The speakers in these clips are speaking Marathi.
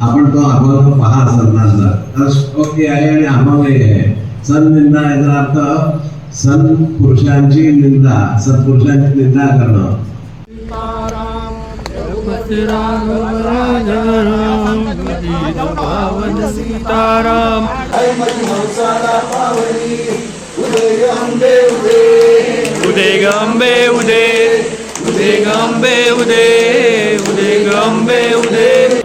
आपण तो अभंग पहा सणांचा तर श्लोकी आहे आणि अभंगही आहे. सन निंदा याचा अर्थ सन पुरुषांची निंदा, सत्पुरुषांची निंदा करणं. सीताराम उदय गंबे उदय उदय गंबे उदय उदय गंबे उदय.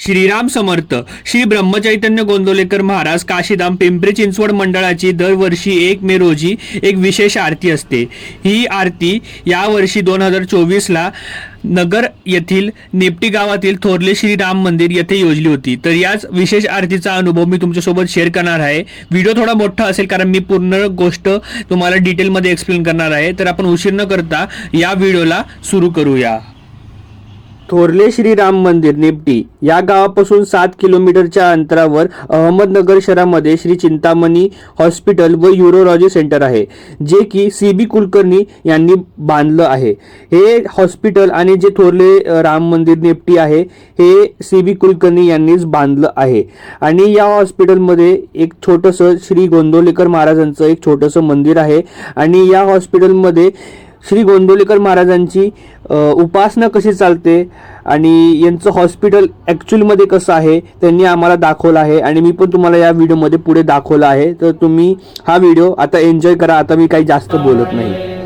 श्रीराम समर्थ. श्री ब्रह्मचैतन्य गोंदवलेकर महाराज काशीधाम पिंपरी चिंचवड मंडळाची दरवर्षी 1 मे रोजी एक विशेष आरती असते. ही आरती यावर्षी 2024ला नगर येथील नेप्टी गावातील थोरले श्री राम मंदिर येथे योजली होती. तर याच विशेष आरतीचा अनुभव मी तुमच्यासोबत शेअर करणार आहे. व्हिडिओ थोडा मोठा असेल कारण मी पूर्ण गोष्ट तुम्हाला डिटेलमध्ये एक्सप्लेन करणार आहे. तर आपण उशीर न करता या व्हिडिओला सुरू करूया. थोरले श्रीराम मंदिर नेप्टी या गावापासून 7 किलोमीटरच्या अंतरावर अहमदनगर शहरामध्ये श्री चिंतामणी हॉस्पिटल व यूरोलॉजी सेंटर आहे, जे की CB कुलकर्णी यांनी बांधलं आहे. हे हॉस्पिटल आणि जे थोरले राम मंदिर नेप्टी आहे हे CB कुलकर्णी यांनीच बांधलं आहे. आणि या हॉस्पिटलमध्ये एक छोटंसं श्री गोंदवलेकर महाराजांचं एक छोटंसं मंदिर आहे. आणि या हॉस्पिटलमध्ये श्री गोंदवलेकर महाराजांची उपासना कशी चालते आणि यांचं हॉस्पिटल ॲक्च्युअलमध्ये कसं आहे त्यांनी आम्हाला दाखवलं आहे. आणि मी पण तुम्हाला या व्हिडिओमध्ये पुढे दाखवलं आहे. तर तुम्ही हा व्हिडिओ आता एन्जॉय करा. आता मी काही जास्त बोलत नाही.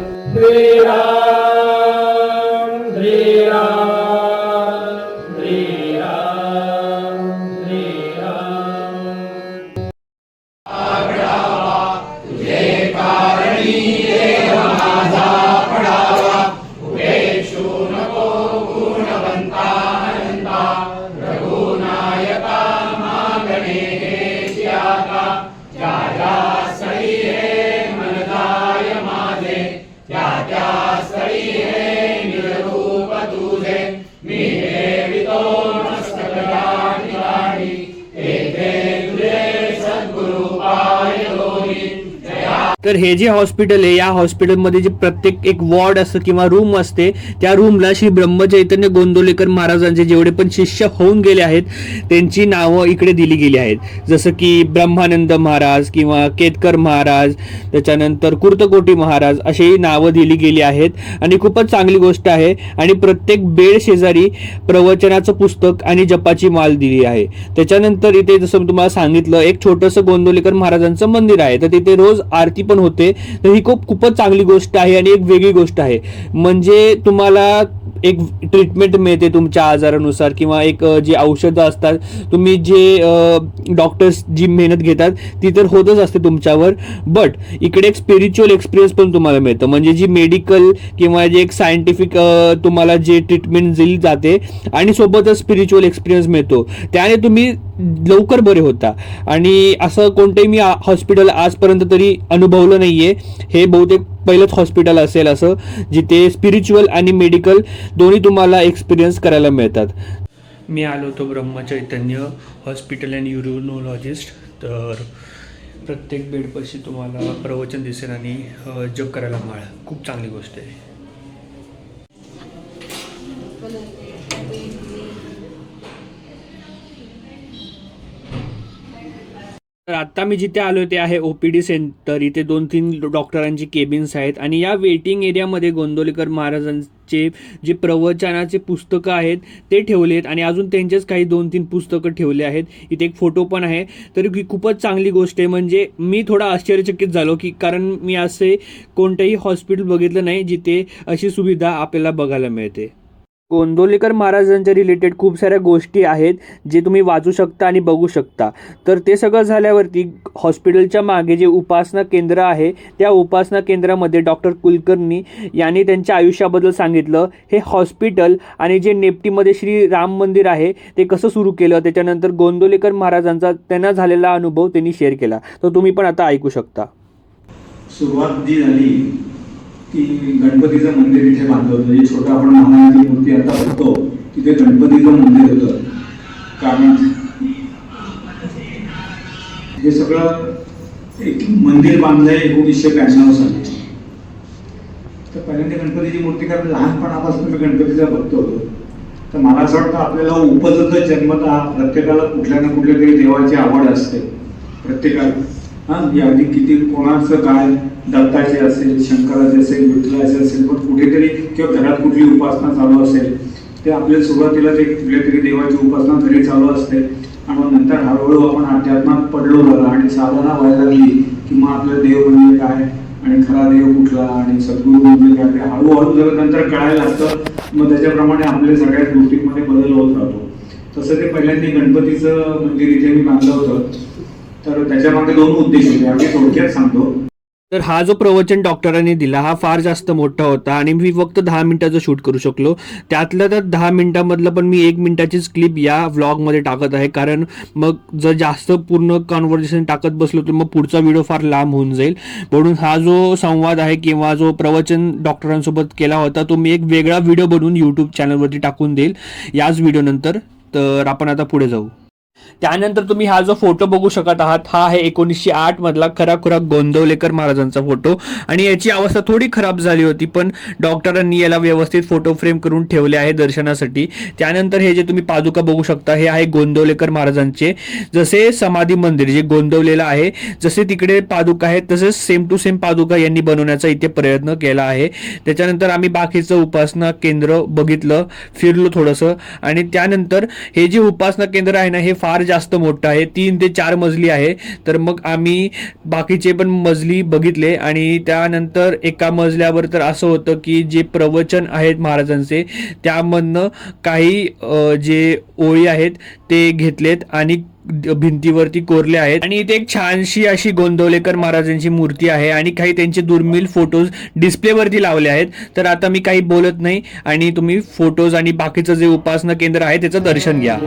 तर हे जे हॉस्पिटल आहे या हॉस्पिटलमध्ये जे प्रत्येक एक वॉर्ड असतं किंवा रूम असते त्या रूमला श्री ब्रह्मचैतन्य गोंदवलेकर महाराजांचे जेवढे पण शिष्य होऊन गेले आहेत त्यांची नावं इकडे दिली गेली आहेत. जसं की ब्रह्मानंद महाराज किंवा केतकर महाराज, त्याच्यानंतर कुर्तकोटी महाराज अशी नावं दिली गेली आहेत. आणि खूपच चांगली गोष्ट आहे. आणि प्रत्येक बेड शेजारी प्रवचनाचं पुस्तक आणि जपाची माल दिली आहे. त्याच्यानंतर इथे जसं तुम्हाला सांगितलं एक छोटंसं गोंदवलेकर महाराजांचं मंदिर आहे. तर तिथे रोज आरती पण होते. तर ही खूपच चांगली गोष्ट आहे आणि एक वेगळी गोष्ट आहे. म्हणजे तुम्हाला एक ट्रीटमेंट मिळते तुमच्या आजारानुसार किंवा एक जे औषधं असतात तुम्ही जे डॉक्टर्स जी मेहनत घेतात ती तर होतच असते तुमच्यावर. बट इकडे एक स्पिरिच्युअल एक्सपिरियन्स पण तुम्हाला मिळतं. म्हणजे जी मेडिकल किंवा जे एक सायंटिफिक तुम्हाला जे ट्रीटमेंट दिली जाते आणि सोबतच स्पिरिच्युअल एक्सपिरियन्स मिळतो. त्याने तुम्ही लवकर बरे होता. आणि असं कोणतंही मी हॉस्पिटल आजपर्यंत तरी अनुभवलं नाहीये. हे बहुतेक पहिलंच हॉस्पिटल असेल असं जिथे स्पिरिच्युअल आणि मेडिकल दोन्ही तुम्हाला एक्सपिरियन्स करायला मिळतात. मी आलो होतो ब्रह्मचैतन्य हॉस्पिटल अँड यूरोलॉजिस्ट. तर प्रत्येक बेडपाशी तुम्हाला प्रवचन दिसेल आणि जप करायला माळ. खूप चांगली गोष्ट आहे. तर आता मी जिथे आलो ते आहे OPD सेंटर. इथे 2-3 डॉक्टरांची केबिन्स आहेत. आणि या वेटिंग एरियामध्ये गोंदवलेकर महाराजांचे जे प्रवचनाचे पुस्तकं आहेत ते ठेवले आहेत. आणि अजून त्यांचेच काही 2-3 पुस्तकं ठेवले आहेत. इथे एक फोटो पण आहे. तर ही खूपच चांगली गोष्ट आहे. म्हणजे मी थोडा आश्चर्यचकित झालो की कारण मी असे कोणतेही हॉस्पिटल बघितलं नाही जिथे अशी सुविधा आपल्याला बघायला मिळते. गोंदवलेकर महाराजांच्या रिलेटेड खूप साऱ्या गोष्टी आहेत जे तुम्ही वाचू शकता आणि बघू शकता. तर ते सगळं झाल्यावरती हॉस्पिटलच्या मागे जे उपासना केंद्र आहे त्या उपासना केंद्रामध्ये डॉक्टर कुलकर्णी यांनी त्यांच्या आयुष्याबद्दल सांगितलं. हे हॉस्पिटल आणि जे नेप्टीमध्ये श्री राम मंदिर आहे ते कसं सुरू केलं, त्याच्यानंतर गोंदवलेकर महाराजांचा त्यांना झालेला अनुभव त्यांनी शेअर केला. तर तुम्ही पण आता ऐकू शकता. सुरुवात जी झाली ती गणपतीचं मंदिर इथे बांधलं होतं. जे छोटं आपण महाराजांची मूर्ती आता बघतो तिथे गणपतीचं मंदिर होतं. कारण हे सगळं एक मंदिर बांधलंय 1992 साली. तर पहिल्यांदा गणपतीची मूर्ती कारण लहानपणापासून मी गणपतीचा भक्त होतो. तर मला असं वाटतं आपल्याला उपजतच जन्मतः प्रत्येकाला कुठल्या ना कुठल्या तरी देवाची आवड असते प्रत्येकाला. यादी किती कोणाचं काय दत्ताचे असेल, शंकराचे असेल, विठ्ठलाचे असेल, पण कुठेतरी किंवा घरात कुठली उपासना चालू असेल ते आपल्या सुरुवातीला ते कुठल्या तरी देवाची उपासना घरी चालू असते आणि मग नंतर हळूहळू आपण अध्यात्मात पडलो झाला आणि साधना व्हायला लागली की मग आपलं देव म्हणजे काय आणि खरा देव कुठला आणि सद्गुरू म्हणजे काय ते हळूहळू जर नंतर कळायला लागतं. मग त्याच्याप्रमाणे आपल्या सगळ्या गोष्टींमध्ये बदल होत राहतो. तसं ते पहिल्यांदा गणपतीचं मंदिर इथे मी बांधलं होतं. तर त्याच्यामागे 2 उद्देश होते. आम्ही थोडक्यात सांगतो. तर हा जो प्रवचन डॉक्टरांनी दिला हा फार जास्त मोठा होता आणि मी फक्त 10 मिनिटाचं शूट करू शकलो. त्यातलं तर 10 मिनिटामधलं पण मी 1 मिनिटाचीच क्लिप या व्लॉगमध्ये टाकत आहे. कारण मग जर जास्त पूर्ण कॉन्व्हर्सेशन टाकत बसलो तर मग पुढचा व्हिडिओ फार लांब होऊन जाईल. म्हणून हा जो संवाद आहे किंवा जो प्रवचन डॉक्टरांसोबत केला होता तो मी एक वेगळा व्हिडिओ बनवून यूट्यूब चॅनलवरती टाकून देईल याच व्हिडिओनंतर. तर आपण आता पुढे जाऊ. त्यानंतर तुम्ही हा जो फोटो बघू शकत आहात हा आहे 1908 मधला खराखुरा गोंदवलेकर महाराजांचा फोटो आणि याची अवस्था थोडी खराब झाली होती पण डॉक्टरांनी याला व्यवस्थित फोटो फ्रेम करून ठेवले आहे दर्शनासाठी. त्यानंतर हे जे तुम्ही पादुका बघू शकता हे आहे गोंदवलेकर महाराजांचे जसे समाधी मंदिर जे गोंदवलेलं आहे जसे तिकडे पादुका आहेत तसेच सेम टू सेम पादुका यांनी बनवण्याचा इथे प्रयत्न केला आहे. त्याच्यानंतर आम्ही बाकीचं उपासना केंद्र बघितलं, फिरलो थोडंसं आणि त्यानंतर हे जे उपासना केंद्र आहे ना हे फार जास्त मोठं आहे. 3 ते 4 मजली आहे. तर मग आम्ही बाकीचे पण मजली बघितले आणि त्यानंतर एका मजल्यावर तर असं होतं की जे प्रवचन आहेत महाराजांचे त्यामधनं काही जे ओळी आहेत ते घेतलेत आणि भिंतीवरती कोरले आहेत आणि इथे एक छानशी अशी गोंदवलेकर महाराजांची मूर्ती आहे आणि काही त्यांचे दुर्मिळ फोटोज डिस्प्लेवरती लावले आहेत. तर आता मी काही बोलत नाही आणि तुम्ही फोटोज आणि बाकीचं जे उपासना केंद्र आहे त्याचं दर्शन घ्या.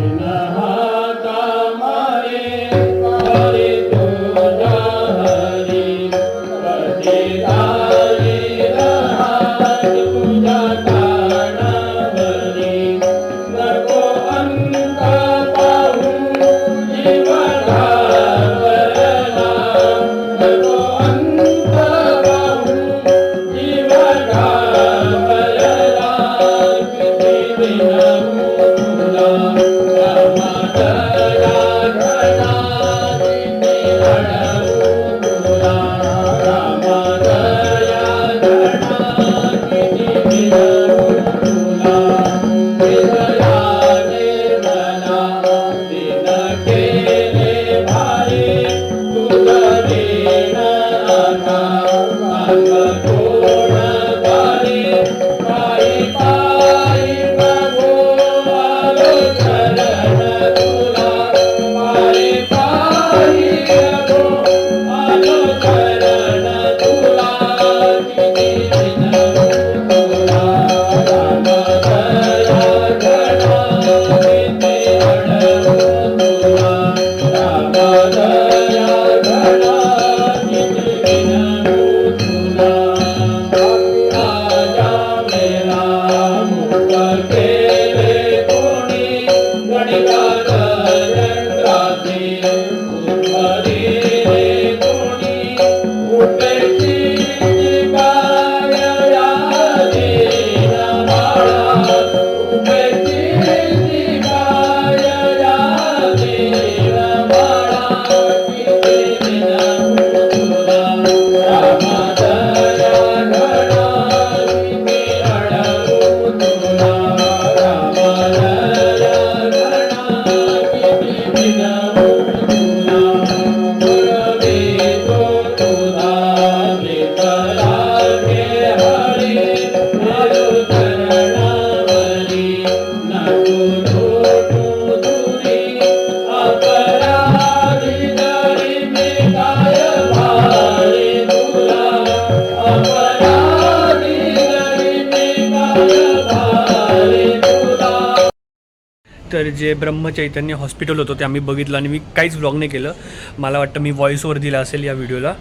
जे ब्रह्मचैतन्य हॉस्पिटल होतं ते आम्ही बघितलं आणि मी काहीच व्लॉग नाही केलं. मला वाटतं मी व्हॉईस ओव्हर दिला असेल या व्हिडिओला.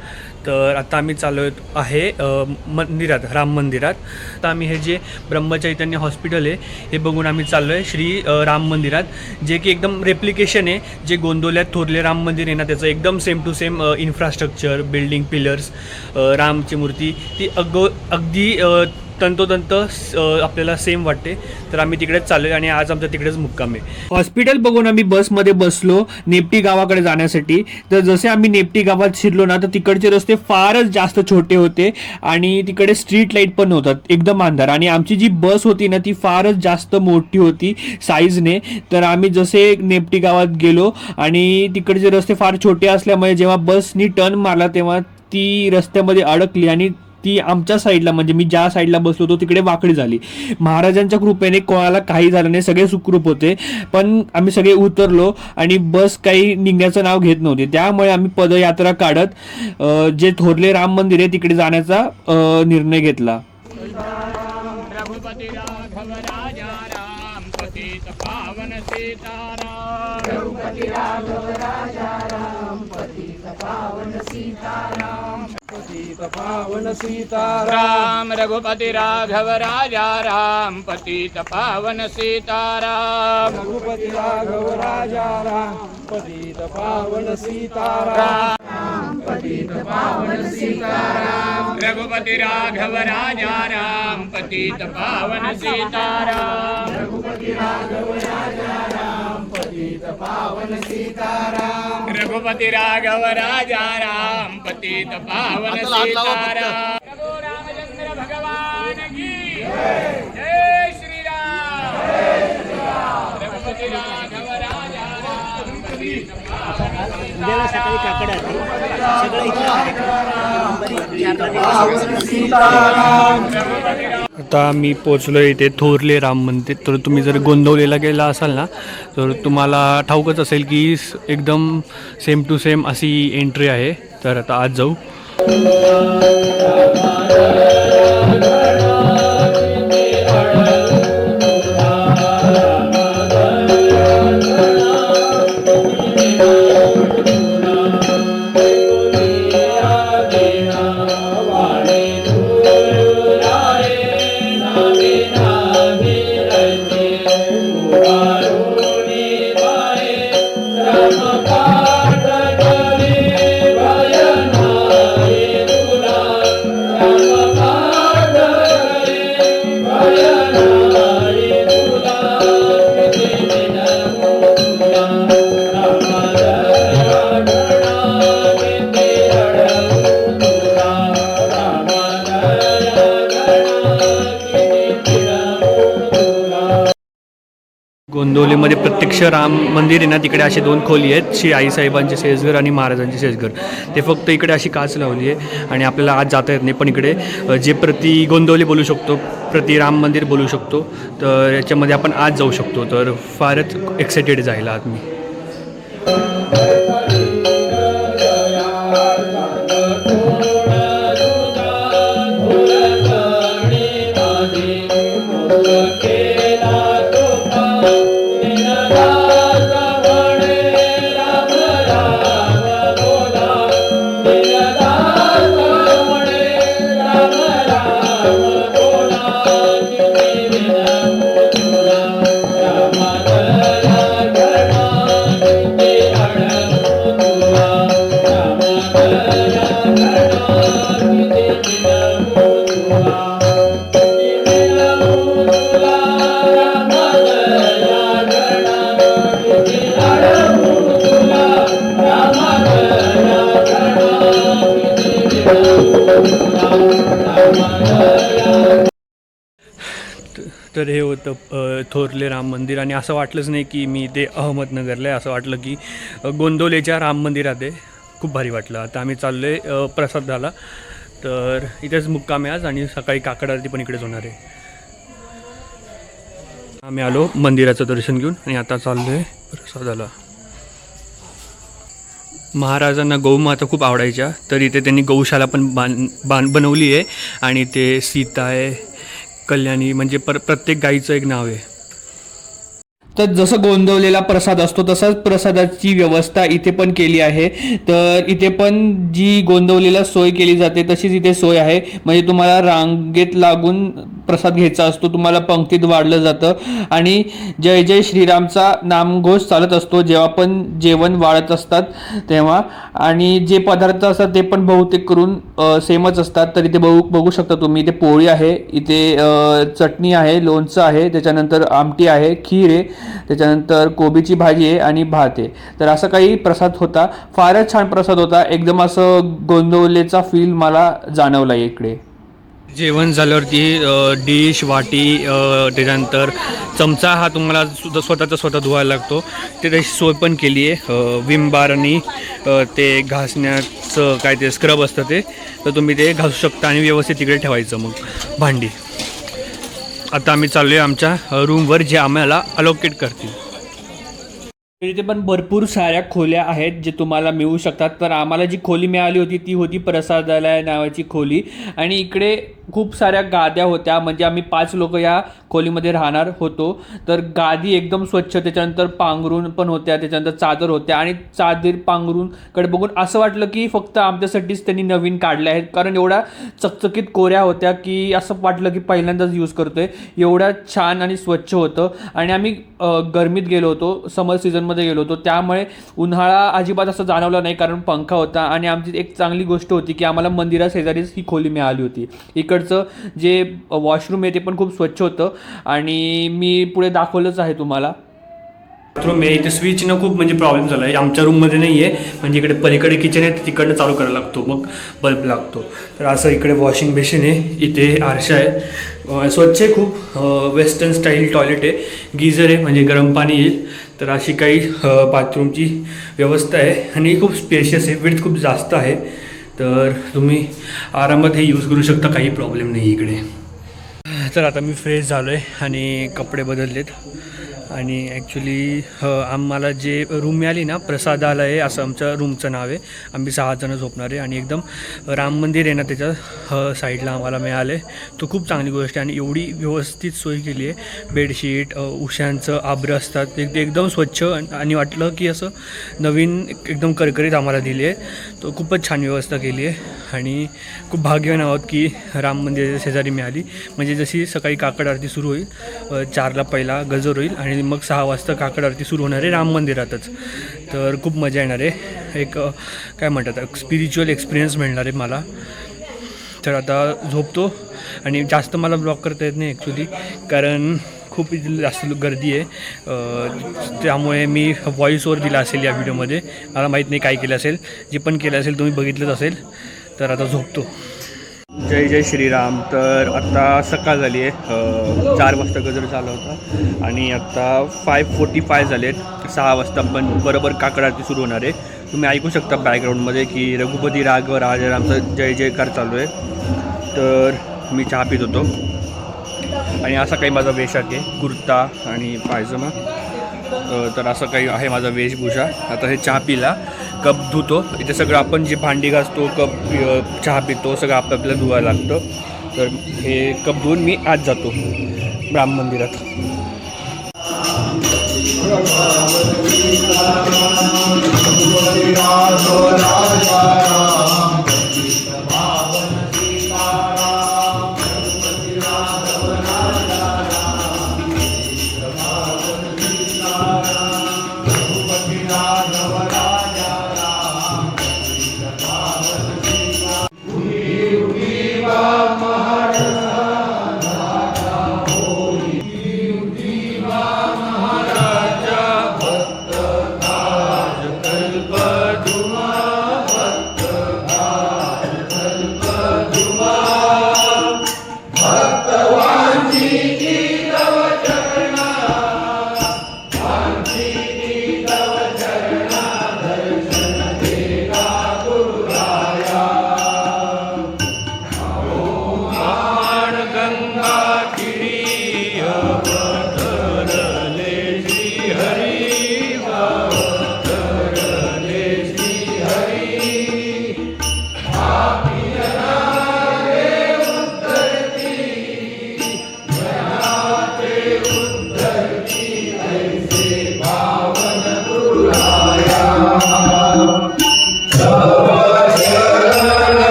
तर आता आम्ही चाललो आहे मंदिरात, राम मंदिरात. तर आम्ही हे जे ब्रह्मचैतन्य हॉस्पिटल आहे हे बघून आम्ही चाललो आहे श्री राम मंदिरात, जे की एकदम रेप्लिकेशन आहे जे गोंदवल्यात थोरले राम मंदिर आहे ना त्याचं एकदम same to same infrastructure, building, pillars, रामची मूर्ती ती अगदी तंतोतंत आपल्याला सेम वाटते. तर आम्ही तिकडेच चाललो आहे आणि आज आमचा तिकडेच मुक्काम आहे. हॉस्पिटल बघून आम्ही बसमध्ये बसलो नेप्टी गावाकडे जाण्यासाठी. तर जसे आम्ही नेप्टी गावात शिरलो ना तर तिकडचे रस्ते फारच जास्त छोटे होते आणि तिकडे स्ट्रीट लाईट पण होतात, एकदम अंधार. आणि आमची जी बस होती ना ती फारच जास्त मोठी होती साईजने. तर आम्ही जसे नेप्टी गावात गेलो आणि तिकडचे रस्ते फार छोटे असल्यामुळे जेव्हा बसनी टर्न मारला तेव्हा ती रस्त्यामध्ये अडकली आणि ती आमच्या साईडला, म्हणजे मी ज्या साईडला बसलो होतो तिकडे वाकडी झाली. महाराजांच्या कृपेने कोणाला काही झालं नाही, सगळे सुखरूप होते. पण आम्ही सगळे उतरलो आणि बस काही निघण्याचं नाव घेत नव्हते. त्यामुळे आम्ही पदयात्रा काढत जे थोरले राम मंदिर आहे तिकडे जाण्याचा निर्णय घेतला. रघुपति राघव राजा राम पतित पावन सीताराम. रघुपति राघव राजा राम पतित पावन सीताराम. पतित पावन सीताराम. रघुपति राघव राजा राम पतित पावन सीताराम. रघुपति राघव राजा राम पतित पावन सीताराम. पतित पावन सीताराम. रघुपति राघव राजा राम पतित पावन सीताराम. रघुपति राघव राजा राम पतित पावन सीताराम. रघुपति राघव राजा राम पतित पावन सीताराम. रघु रामचंद्र भगवान की जय श्री राम. रघुपति राघव राजा राम पतित उद्याला सकाळी काकड आरती सगळं आता मी पोचलो इथे थोरले राम मंदिर. तर तुम्ही जर गोंदवलेला गेला असाल ना तर तुम्हाला ठाऊकच असेल की एकदम सेम टू सेम अशी एंट्री आहे. तर आता आज जाऊ. गोंदवलीमध्ये प्रत्यक्ष राम मंदिर आहे ना तिकडे असे 2 खोली आहेत, श्री आईसाहेबांचे सेजघर आणि महाराजांचे सेजघर. ते फक्त इकडे अशी काच लावली आहे आणि आपल्याला आज जाता येत नाही. पण इकडे जे प्रति गोंदवली बोलू शकतो, प्रति राम मंदिर बोलू शकतो, तर याच्यामध्ये आपण आज जाऊ शकतो. तर फारच एक्सायटेड जायला आज मी. तर हे होतं थोरले राम मंदिर. आणि असं वाटलंच नाही की मी ते अहमदनगरला आहे, असं वाटलं की गोंदवलेच्या राम मंदिरात आहे. खूप भारी वाटलं. आता आम्ही चाललो आहे प्रसाद झाला तर इथेच मुक्काम आहे आज आणि सकाळी काकड आरती पण इकडेच होणार आहे. आम्ही आलो मंदिराचं दर्शन घेऊन आणि आता चाललो आहे प्रसादाला. महाराजांना गौमाता खूप आवडायच्या, तर इथे त्यांनी गौशाला पण बनवली आहे आणि ते सीता आहे, कल्याणी, म्हणजे प्रत्येक गाईचं एक नाव आहे. तर जसं गोंदवलेला प्रसाद असतो तसाच प्रसादाची व्यवस्था इथे पण केली आहे. तर इथे पण जी गोंदवलेला सोय केली जाते तशीच इथे सोय आहे. म्हणजे तुम्हाला रांगेत लागून प्रसाद घ्यायचा असतो, तुम्हाला पंक्तीत वाढलं जातं आणि जय जय श्रीरामचा नामघोष चालत असतो जेव्हा पण जेवण वाढत असतात तेव्हा. आणि जे पदार्थ असतात ते पण बहुतेक करून सेमच असतात. तर इथे बघू शकता तुम्ही, इथे पोळी आहे, इथे चटणी आहे, लोणचं आहे, त्याच्यानंतर आमटी आहे, खीर आहे, त्याच्यानंतर कोबीची भाजी आहे आणि भात आहे. तर असं काही प्रसाद होता. फारच छान प्रसाद होता. एकदम असं गोंदवलेचा फील मला जाणवला इकडे. जेवण झाल्यावरती डिश, वाटी, त्याच्यानंतर चमचा हा तुम्हाला सुद्धा स्वतः धुवायला लागतो. ते तशी सोय पण केली आहे. विम बार आणि ते घासण्याचं काय ते स्क्रब असतं ते, तर तुम्ही ते घासू शकता आणि व्यवस्थित तिकडे ठेवायचं मग भांडी. आता आम्ही चाललो आहे आमच्या रूमवर, जे आम्हाला अलोकेट करतील. इथे पण भरपूर साऱ्या खोल्या आहेत जे तुम्हाला मिळू शकतात. तर आम्हाला जी खोली मिळाली होती ती होती प्रसादालय नावाची खोली. आणि इकडे खूप साऱ्या गाद्या होत्या, म्हणजे आम्ही 5 लोक या खोलीमध्ये राहणार होतो. तर गादी एकदम स्वच्छ, त्याच्यानंतर पांघरूण पण होत्या, त्याच्यानंतर चादर होत्या. आणि चादर पांघरूणकडे बघून असं वाटलं की फक्त आमच्यासाठीच त्यांनी नवीन काढल्या आहेत, कारण एवढ्या चकचकीत कोऱ्या होत्या की असं वाटलं की पहिल्यांदाच यूज करतोय. एवढ्या छान आणि स्वच्छ होतं. आणि आम्ही गरमीत गेलो होतो, समर सीझनमध्ये गेलो होतो, त्यामुळे उन्हाळा अजिबात असं जाणवला नाही, कारण पंखा होता. आणि आमची एक चांगली गोष्ट होती की आम्हाला मंदिराशेजारीच ही खोली मिळाली होती. इकडचं जे वॉशरूम आहे ते पण खूप स्वच्छ होतं आणि मी पुढे दाखवलंच आहे तुम्हाला. बाथरूम आहे, इथे स्विचनं खूप म्हणजे प्रॉब्लेम झाला आहे. आमच्या रूममध्ये नाही आहे, म्हणजे इकडे पलीकडे किचन आहे, तिकडनं चालू करायला लागतो, मग बल्ब लागतो. तर असं इकडे वॉशिंग बेसिन आहे, इथे आरशा आहे, स्वच्छ आहे खूप, वेस्टर्न स्टाईल टॉयलेट आहे, गिझर आहे म्हणजे गरम पाणी येईल. तर अशी काही बाथरूमची व्यवस्था आहे आणि खूप स्पेशियस आहे, विड्थ खूप जास्त आहे. तर तुम्ही आरामात हे यूज करू शकता, काही प्रॉब्लेम नाही इकडे. तर आता मी फ्रेश झालो आहे आणि कपडे बदललेत. आणि ॲक्च्युली आम्हाला जे रूम मिळाली ना, प्रसादालय असं आमच्या रूमचं नाव आहे. आम्ही 6 जण झोपणार आहे आणि एकदम राम मंदिर आहे ना त्याच्या साईडला आम्हाला मिळालं आहे. तो खूप चांगली गोष्ट आहे आणि एवढी व्यवस्थित सोय केली आहे. बेडशीट, उशांचं आब्रं असतात ते एकदम स्वच्छ आणि वाटलं की असं नवीन एकदम करकरीत आम्हाला दिली आहे. तो खूपच छान व्यवस्था केली आहे आणि खूप भाग्यवान आहोत की राम मंदिराच्या शेजारी मिळाली. म्हणजे जशी सकाळी काकड आरती सुरू होईल, 4ला पहिला गजर होईल आणि मग 6 वाजता काकड आरती सुरू होणार आहे राम मंदिरातच. तर खूप मजा येणार आहे, एक काय म्हणतात स्पिरिच्युअल एक्सपिरियन्स मिळणार आहे मला. तर आता झोपतो आणि जास्त मला ब्लॉग करता येत नाही ॲक्च्युली, कारण खूप जास्त गर्दी आहे. त्यामुळे मी व्हॉईसवर दिला असेल या व्हिडिओमध्ये, मला माहीत नाही काय केलं असेल, जे पण केलं असेल तुम्ही बघितलंच असेल. तर आता झोपतो. जय जय श्रीराम. तर आता सकाळ झाली आहे, 4 वाजता गजर झाला होता आणि आता 5:45 झाले आहेत. 6 वाजता पण बरोबर काकड आरती सुरू होणार आहे. तुम्ही ऐकू शकता बॅकग्राऊंडमध्ये की रघुपती राघव राजारामचा जय जयकार चालू आहे. तर मी चहा पित होतो आणि असा काही माझा वेशाख आहे, कुर्ता आणि पायजमा. तर असं काही आहे माझा वेशभूषा. आता हे चहा पिला, कप धुतो. इथे सगळं आपण जे भांडी घासतो, कप चहा पितो, सगळं आपल्याला धुवायला लागतं. तर हे कप धुवून मी आज जातो राम मंदिरात.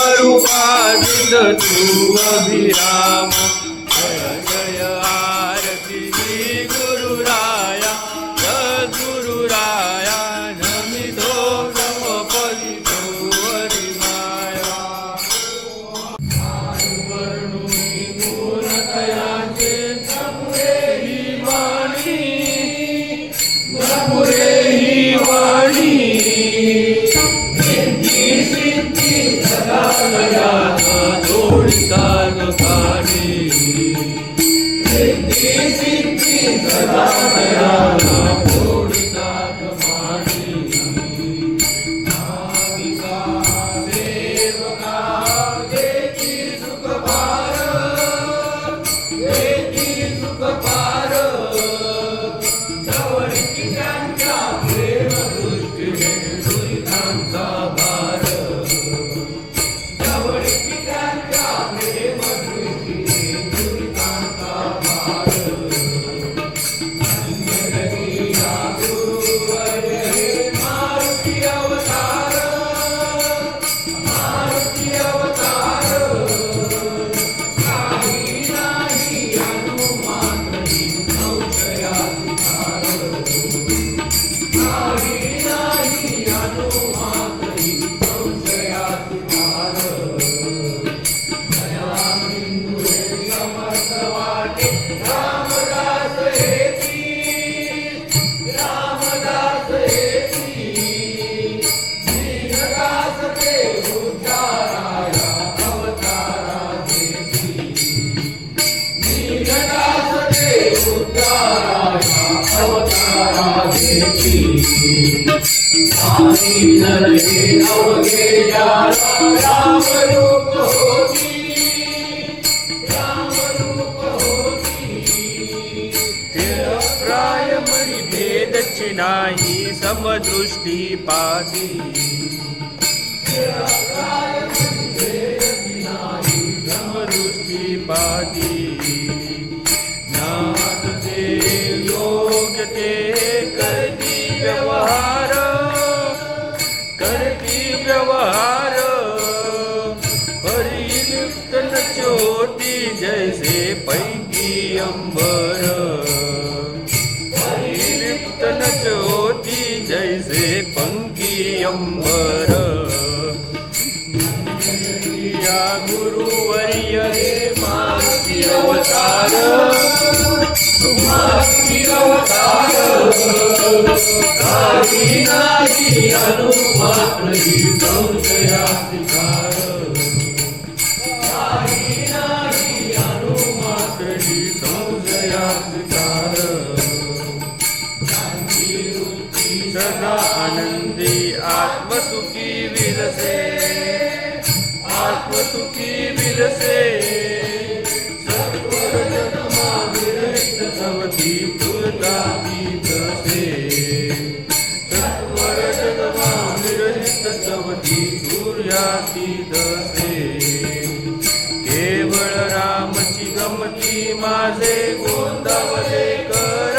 नामरूपादिद तू अभिराम जय जय आरती श्री गुरुराया सद्गुरुराया नमितो नमपदी हरि माया वर्णुनी पूर्णतयाचे नपुरे ही वाणी नपुरे ही वाणी Thank you. परी संशयासी भार दया सिंधुरे समर्थ वाटे रामदास हेती रामदास हेती दीनदास ते उद्धाराया अवतारा देती दीनदास ते उद्धाराया अवतारा देती आनी नरके अवघे जाला राम रूप होती तेरा प्राय मरी भेद नाही समदृष्टी पाती तेरा प्राय मरी भेद नाही समदृष्टी पाती नाथ ते योग्य ते करती व्यवहार परिलिप्त न ज्योति जैसे पैकी अंबर परिलिप्त न ज्योति जैसे पंकी अंबर या गुरुवर्य रे मारुती अवतार मारुती अवतार काही नाही अनुमात्र ही संशयासी भार काही नाही अनुमात्र ही संशयासी भार शांती वृत्ती सदा आनंदी आत्मसुखी विलसे आत्मसुखी विलसे सत्वर जन्मा विरहित सवती तुलताती तसे सत्वर जन्मा विरहित सवती सूर्याती तसे केवळ रामची गमती माझे गोंदवले कर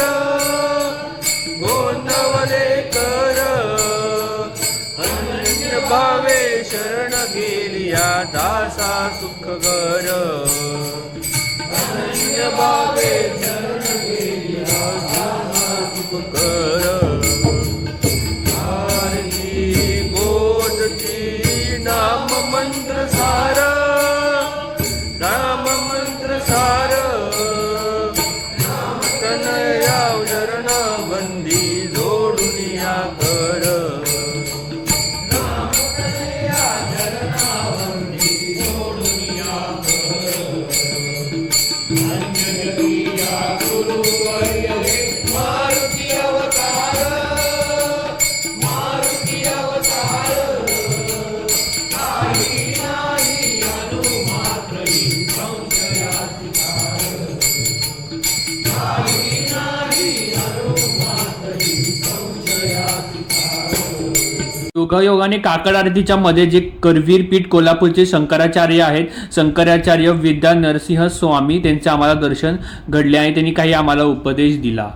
अनन्य भावे शरण गेलिया दासा सुख घर अनन्य भावे शरण गेलिया दासा सुख घर आरती बोधती नाम मंत्र सार नाम मंत्र सार नाम तनया शरण बंदी जोडून या कर योगायोगाने काकड आरतीच्या मध्ये जे करवीर पीठ कोल्हापूरचे शंकराचार्य आहेत, शंकराचार्य विद्या नरसिंह स्वामी, त्यांचे आम्हाला दर्शन घडले आणि त्यांनी काही आम्हाला उपदेश दिला.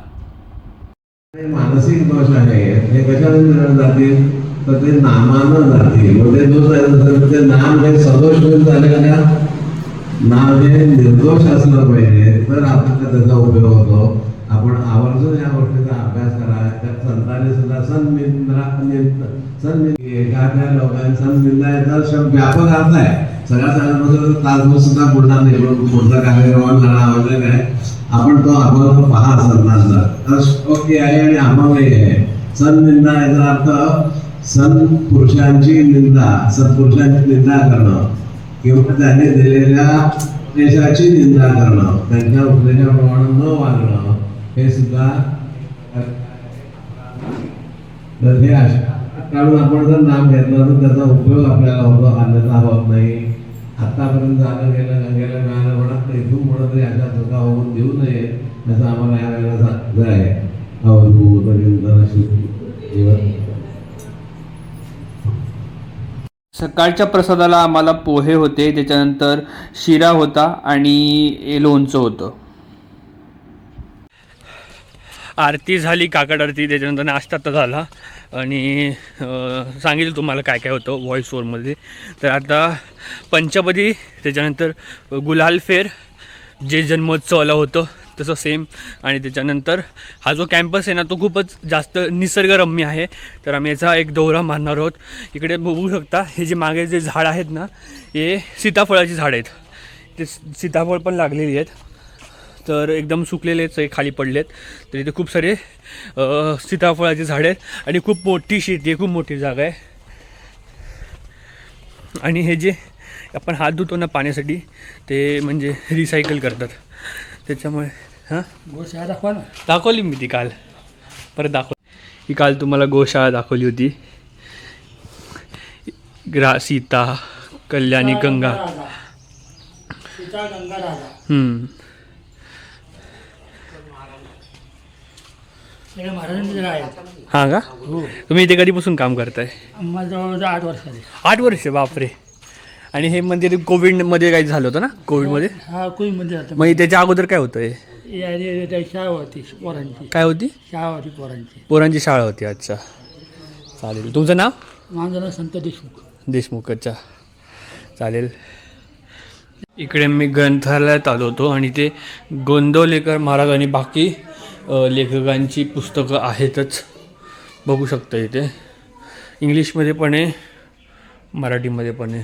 मानसिक दोष आहे हे कशाने जातील तर ते नामानं जातील. म्हणजे दोष ते नाम हे सदोष झाले का नाम हे निर्दोष असलं पाहिजे तर आपल्याला त्याचा उपयोग होतो. आपण आवर्जून या गोष्टीचा अभ्यास करा. त्या संतांनी सुद्धा एखाद्या लोकांनी सन्निंदा याचा शब्द व्यापक अर्थ आहे. सगळ्या सांगितलं तासभर सुद्धा बोलणार नाही. पुढचा कार्यक्रम लढा वगैरे काय आपण तो अगोदर पहा सन्नांचा तर श्लोकी आहे आणि अमंगही आहे. सन्निंदा याचा अर्थ सन पुरुषांची निंदा, सत्पुरुषांची निंदा करणं किंवा त्यांनी दिलेल्या उपदेशाची निंदा करणं, त्यांच्या उपदेशाप्रमाणे न वागणं हे सुद्धा. तर हे अशा काढून आपण जर नाम घेतलं तर त्याचा उपयोग आपल्याला होतो, अन्यथा होत नाही. आतापर्यंत झालं गेलं गंगेला मिळालं म्हणत नाही. इथून म्हणत तरी अशा चुका होऊन देऊ नये असं आम्हाला या वेळेला सांगत आहे. सकाळच्या प्रसादाला आम्हाला पोहे होते, त्याच्यानंतर शिरा होता आणि लोणचं होतं. आरती झाली, काकड आरती, त्याच्यानंतर नाश्ता तर झाला आणि सांगितलं तुम्हाला काय काय होतं व्हॉइस ओव्हरमध्ये. तर आता पंचपदी, त्याच्यानंतर गुलाल फेर जे जन्मोत्सवाला होतं तसं सेम. आणि त्याच्यानंतर हा जो कॅम्पस आहे ना तो खूपच जास्त निसर्गरम्य आहे. तर आम्ही याचा एक दौरा मारणार आहोत. इकडे बघू शकता हे जे मागे जे झाड आहेत ना हे सीताफळाची झाड आहेत. ते सीताफळ पण लागलेली आहेत. तर एकदम सुकलेलेच आहे, खाली पडलेत. तर इथे खूप सारे सीताफळाची झाडे आहेत आणि खूप मोठी शेती आहे, खूप मोठी जागा आहे. आणि हे जे आपण हात धुतो ना पाण्यासाठी ते म्हणजे रिसायकल करतात. त्याच्यामुळे हां गोशाळा दाखवा ना. दाखवली मी ती काल, परत ही काल तुम्हाला गोशाळा दाखवली होती. सीता, कल्याणी, गंगा. सीता गंगा राजा. महाराजांचे आहेत. हां का? तुम्ही इथे कधीपासून काम करताय? आम्हाला जवळजवळ 8 वर्ष झाली. 8 वर्ष? बापरे. आणि हे मंदिर कोविडमध्ये काही झालं होतं ना? कोविडमध्ये? हा कोविडमध्ये जातं. मग त्याच्या अगोदर काय होतं हे? शाळा होती पोरांची. काय होती? शाळा होती पोरांची. पोरांची शाळा होती. अच्छा, चालेल. तुमचं नाव? माझं नाव संत देशमुख. देशमुख. अच्छा, चालेल. इकडे मी ग्रंथालयात आलो होतो आणि ते गोंदवलेकर महाराज आणि बाकी लेखकांची पुस्तकं आहेतच, बघू शकता. इथे इंग्लिशमध्ये पण आहे, मराठीमध्ये पण आहे.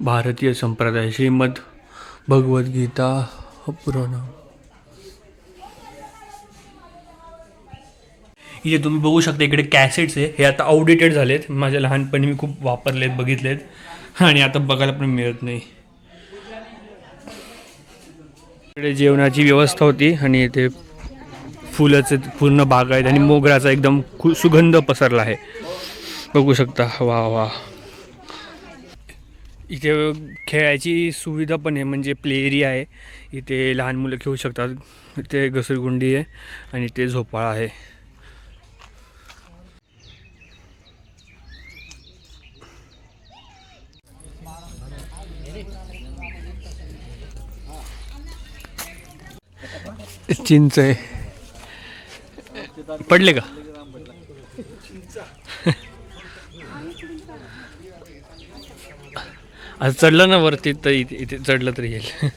भारतीय संप्रदाय, श्रीमद भगवद्गीता, पुराण. इथे तुम्ही बघू शकता इकडे कॅसेट्स आहे. हे आता आउटडेटेड झालेत. माझ्या लहानपणी मी खूप वापरलेत, बघितलेत आणि आता बघायला पण मिळत नाही. इकडे जेवणाची व्यवस्था होती आणि इथे फुलाचे पूर्ण बाग आहेत आणि मोगराचा एकदम सुगंध पसरला आहे, बघू शकता. वा वा. इथे खेळायची सुविधा पण आहे, म्हणजे प्ले एरिया आहे. इथे लहान मुलं खेळू शकतात. इथे घसरगुंडी आहे आणि ते झोपाळा आहे. चिंच आहे. पडले का? आज चढलं ना वरती तर इथे चढलं तरी येईल.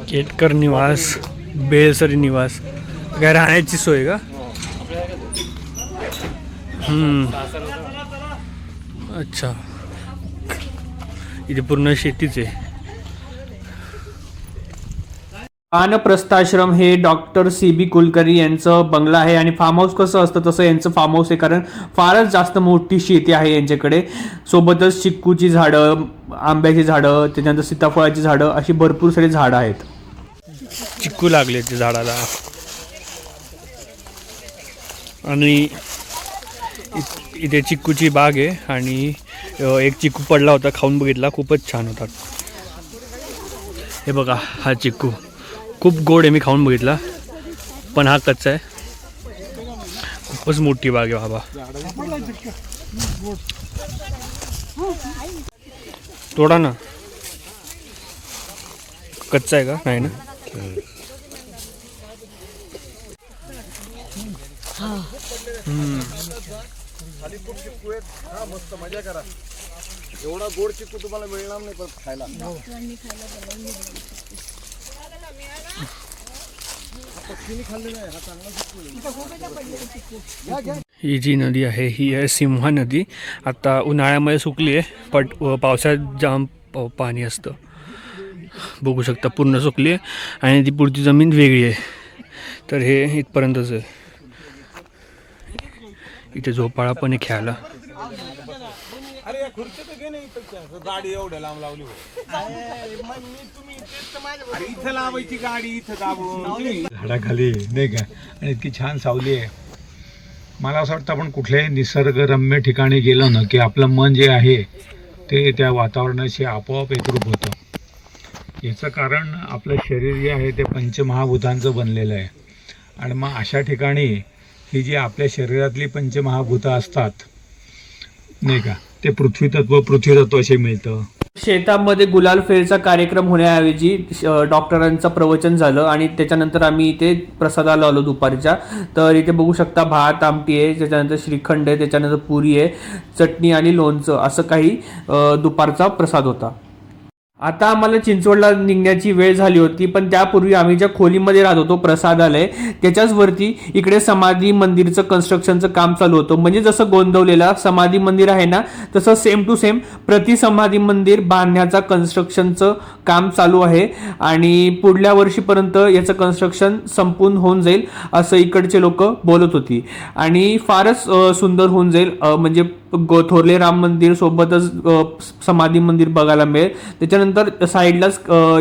केतकर निवास, बेलसरी निवास, काय राहण्याची सोय का? अच्छा, इथे पूर्ण शेतीच आहे. वानप्रस्थाश्रम हे डॉक्टर CB कुलकर्णी यांचं बंगला आहे आणि फार्म हाऊस कसं असतं तसं यांचं फार्म हाऊस आहे, कारण फारच जास्त मोठी शेती आहे यांच्याकडे. सोबतच चिक्कूची झाडं, आंब्याची झाडं, त्याच्यानंतर सीताफळाची झाडं, अशी भरपूर सारी झाडं आहेत. चिक्कू लागले ते झाडाला. आणि इथे चिक्कूची बाग आहे आणि एक चिक्कू पडला होता, खाऊन बघितला, खूपच छान होता. हे बघा, हा चिक्कू खूप गोड आहे, मी खाऊन बघितला, पण हा कच्चा आहे. खूपच मोठी बाग आहे बाबा. तोडा ना. कच्चा आहे का? नाही ना. मस्त मजा करा. एवढा गोड चिक्कू तुम्हाला मिळणार नाही पण खायला. ही जी नदी आहे ही आहे सिंहा नदी. आता उन्हाळ्यामध्ये सुकली आहे, पण पावसाळ्यात जाम पाणी असतं. बघू शकता पूर्ण सुकली आहे आणि ती पुढची जमीन वेगळी आहे. तर हे इथपर्यंतच आहे. इथे झोपाळा पण आहे खेळायला. गाडी एवढ्या लांब लावली इथं लावायची गाडी, इथं दाबून झाडाखाली नाही का, आणि इतकी छान सावली आहे. मला असं वाटतं आपण कुठल्याही निसर्गरम्य ठिकाणी गेलो ना की आपलं मन जे आहे ते त्या वातावरणाशी आपोआप एकरूप होतं. याचं कारण आपलं शरीर जे आहे ते पंचमहाभूतांचं बनलेलं आहे. आणि मग अशा ठिकाणी ही जी आपल्या शरीरातली पंचमहाभूतं असतात नाही का, ते पृथ्वीतत्व असे मिळतं. शेतामध्ये गुलाल फेरचा कार्यक्रम होण्याऐवजी डॉक्टरांचं प्रवचन झालं आणि त्याच्यानंतर आम्ही इथे प्रसादाला आलो दुपारच्या. तर इथे बघू शकता भात आमटी आहे, त्याच्यानंतर श्रीखंड आहे, त्याच्यानंतर पुरी आहे, चटणी आणि लोणचं असं काही दुपारचा प्रसाद होता. आता आम्हाला चिंचवडला निघण्याची वेळ झाली होती, पण त्यापूर्वी आम्ही ज्या खोलीमध्ये राहत होतो प्रसादालय त्याच्याच वरती इकडे समाधी मंदिरचं कन्स्ट्रक्शनचं काम चालू होतं. म्हणजे जसं गोंदवलेला समाधी मंदिर आहे ना तसं सेम टू सेम प्रति समाधी मंदिर बांधण्याचा कन्स्ट्रक्शनचं काम चालू आहे आणि पुढल्या वर्षीपर्यंत याचं कन्स्ट्रक्शन संपून होऊन जाईल असं इकडचे लोक बोलत होती आणि फारच सुंदर होऊन जाईल. म्हणजे थोरले राम मंदिर सोबतच समाधी मंदिर बघायला मिळेल. त्याच्यानंतर साईडलाच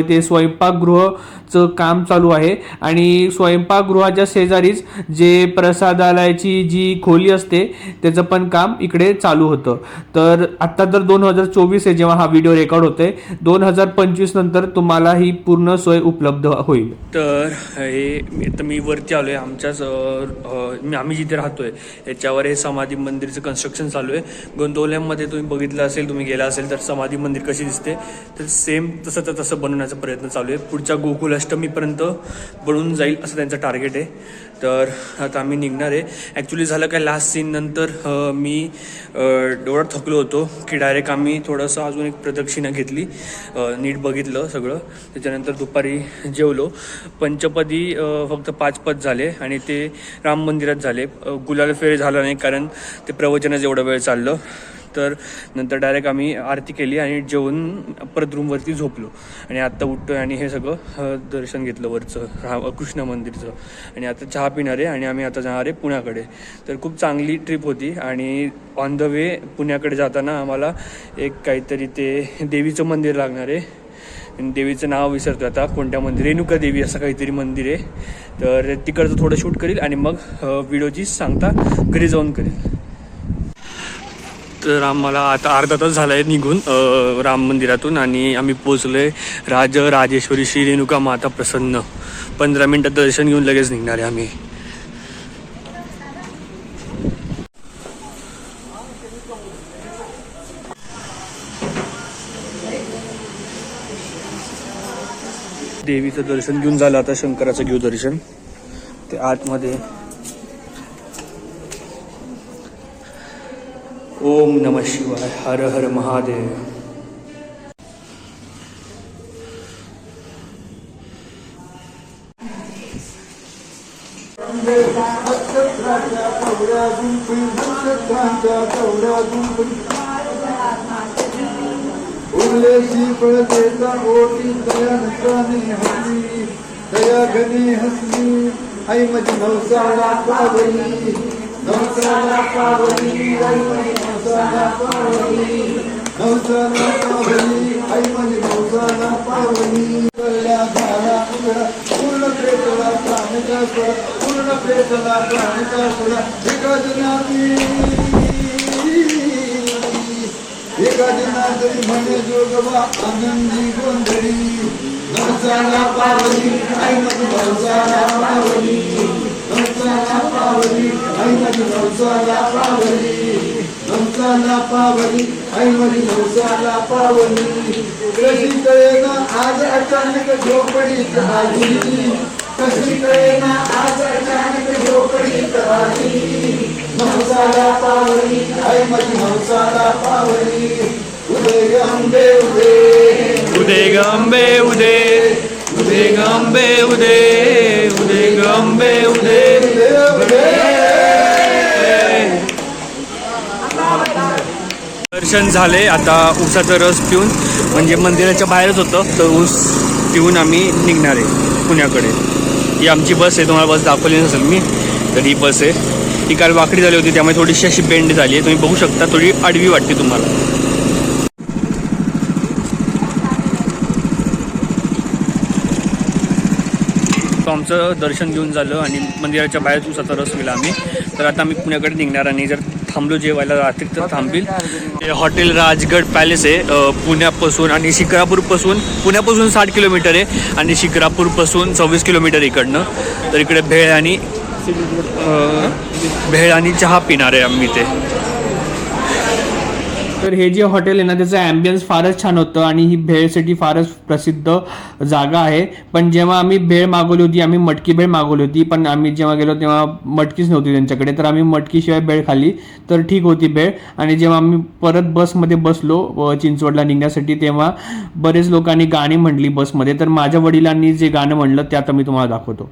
ते स्वयंपाकगृहाचं काम चालू आहे आणि स्वयंपाकगृहाच्या शेजारीच जे प्रसादालयाची जी खोली असते त्याचं पण काम इकडे चालू होतं. तर आत्ता तर 2024 आहे जेव्हा हा व्हिडिओ रेकॉर्ड होतोय, 2025 नंतर तुम्हाला ही पूर्ण सोय उपलब्ध होईल. तर हे मी वरती आलोय आमच्याच आम्ही जिथे राहतोय याच्यावर हे समाधी मंदिरचं कन्स्ट्रक्शन चालू आहे. गोंदवल्यामध्ये तुम्ही बघितलं असेल, तुम्ही गेला असेल तर समाधी मंदिर कशी दिसते तर सेम तसं बनवण्याचा प्रयत्न चालू आहे. पुढच्या गोकुल अष्टमीपर्यंत बनून जाईल असं त्यांचं टार्गेट आहे. तर आता आम्ही निघणार आहे. ॲक्च्युली झालं काय लास्ट सीन नंतर मी एवढं थकलो होतो की डायरेक्ट आम्ही थोडंसं अजून एक प्रदक्षिणा घेतली, नीट बघितलं सगळं. त्याच्यानंतर दुपारी जेवलो. पंचपदी फक्त 5 पद झाले आणि ते राम मंदिरात झाले. गुलाल फेर झाला नाही कारण ते प्रवचनाचं एवढा वेळ चाललं. तर नंतर डायरेक्ट आम्ही आरती केली आणि जेवून परत रूमवरती झोपलो आणि आत्ता उठतोय आणि हे सगळं दर्शन घेतलं वरचं कृष्ण मंदिरचं आणि आता चहा पिणार आहे आणि आम्ही आता जाणार आहे पुण्याकडे. तर खूप चांगली ट्रिप होती आणि ऑन द वे पुण्याकडे जाताना आम्हाला एक काहीतरी ते देवीचं मंदिर लागणार आहे. देवीचं नाव विसरतो आता, कोणत्या मंदिर, रेणुका देवी असं काहीतरी मंदिर आहे. तर तिकडचं थोडं शूट करील आणि मग व्हिडिओची सांगता घरी जाऊन करेल. तर आम्हाला आता अर्धा तास झाला आहे निघून राम मंदिरातून आणि आम्ही पोचलो आहे राजेश्वरी श्री रेणुका माता प्रसन्न. 15 मिनिटात दर्शन घेऊन लगेच निघणार आहे आम्ही. देवीचं दर्शन घेऊन झालं, आता शंकराचं घेऊ दर्शन. ते आतमध्ये ओम नमः शिवाय, हर हर महादेव. दया घनी हसली आई माझी नवसाला पावली, नवसाला पावली आई माझी नवसाला पावली, नवसाला पावली आई माझी नवसाला पावली. कळल्या झाला उघडा पूर्ण प्रेतला प्राणिका सोडा, पूर्ण प्रेतला प्राणिका सोडा. एका दिनातरी म्हणे जोगवा आनंदी गोंधळी. नवसाला पावली आई माझी नवसाला पावली, नवसाला पावली आई माझी नवसाला पावली, नवसाला पावली आई माझी नवसाला पावली. कशी कळेना आज अचानक झोपडीत आली, कशी कळेना आज अचानक झोपडीत आली. नवसाला पावली आई माझी नवसाला पावली. उदय गंबे उदय, उदय गंबे उदय, उदय गंबे उदय, उदय गंबे उदय. दर्शन झाले. आता ऊसाचा रस पिऊन, म्हणजे मंदिराच्या बाहेरच होतं तर ऊस पिऊन आम्ही निघणार आहे पुण्याकडे. ही आमची बस आहे, तुम्हाला बस दाखवली नसेल मी, तर ही बस आहे. ही काल वाकडी झाली होती त्यामुळे थोडीशी अशी बेंड झाली आहे, तुम्ही बघू शकता, थोडी आडवी वाटते तुम्हाला. आमचं दर्शन घेऊन झालं आणि मंदिराच्या बाहेर ऊसाचा रस पिला आम्ही. तर आता आम्ही पुण्याकडे निघणार आणि जर थांबलो जेवायला रात्री तर थांबील. हॉटेल राजगड पॅलेस आहे पुण्यापासून आणि शिक्रापूरपासून. पुण्यापासून 60 किलोमीटर आहे आणि शिक्रापूरपासून 26 किलोमीटर इकडनं. तर इकडे भेळ आणि चहा पिणार आहे आम्ही ते. तर हे जे हॉटेल आहे ना त्याचं ॲम्बियन्स फारच छान होतं आणि ही भेळसाठी फारच प्रसिद्ध जागा आहे. पण जेव्हा आम्ही भेळ मागवली होती, आम्ही मटकी भेळ मागवली होती, पण आम्ही जेव्हा गेलो तेव्हा मटकीच नव्हती त्यांच्याकडे, तर आम्ही मटकीशिवाय भेळ खाल्ली तर ठीक होती भेळ. आणि जेव्हा आम्ही परत बसमध्ये बसलो चिंचवडला निघण्यासाठी तेव्हा बरेच लोकांनी गाणी म्हणली बसमध्ये. तर माझ्या वडिलांनी जे गाणं म्हणलं ते आता मी तुम्हाला दाखवतो.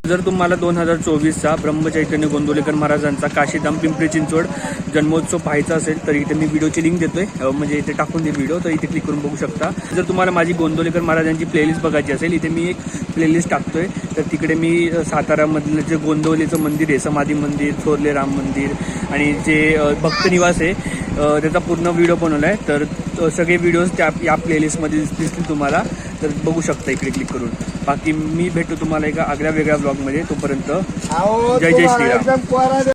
जर तुम्हाला 2024चा ब्रह्मचैतन्य गोंदवलेकर महाराजांचा काशीधाम पिंपरी चिंचवड जन्मोत्सव पाहायचा असेल तर इथे मी व्हिडिओची लिंक देतोय, म्हणजे इथे टाकून दे व्हिडिओ, तर इथे क्लिक करून बघू शकता. जर तुम्हाला माझी गोंदवलेकर महाराजांची प्लेलिस्ट बघायची असेल, इथे मी एक प्लेलिस्ट टाकतोय. तर तिकडे मी सातारामधलं जे गोंदवलेचं मंदिर आहे, समाधी मंदिर, थोरले राम मंदिर आणि जे भक्त निवास आहे त्याचा पूर्ण व्हिडिओ बनवला आहे. तर सगळे व्हिडिओज त्या या प्लेलिस्टमध्ये दिसतील तुम्हाला, तर बघू शकता इकडे क्लिक करून. बाकी मी भेटतो तुम्हाला एका आगळ्या वेगळ्या ब्लॉगमध्ये. तोपर्यंत जय जय श्रीराम.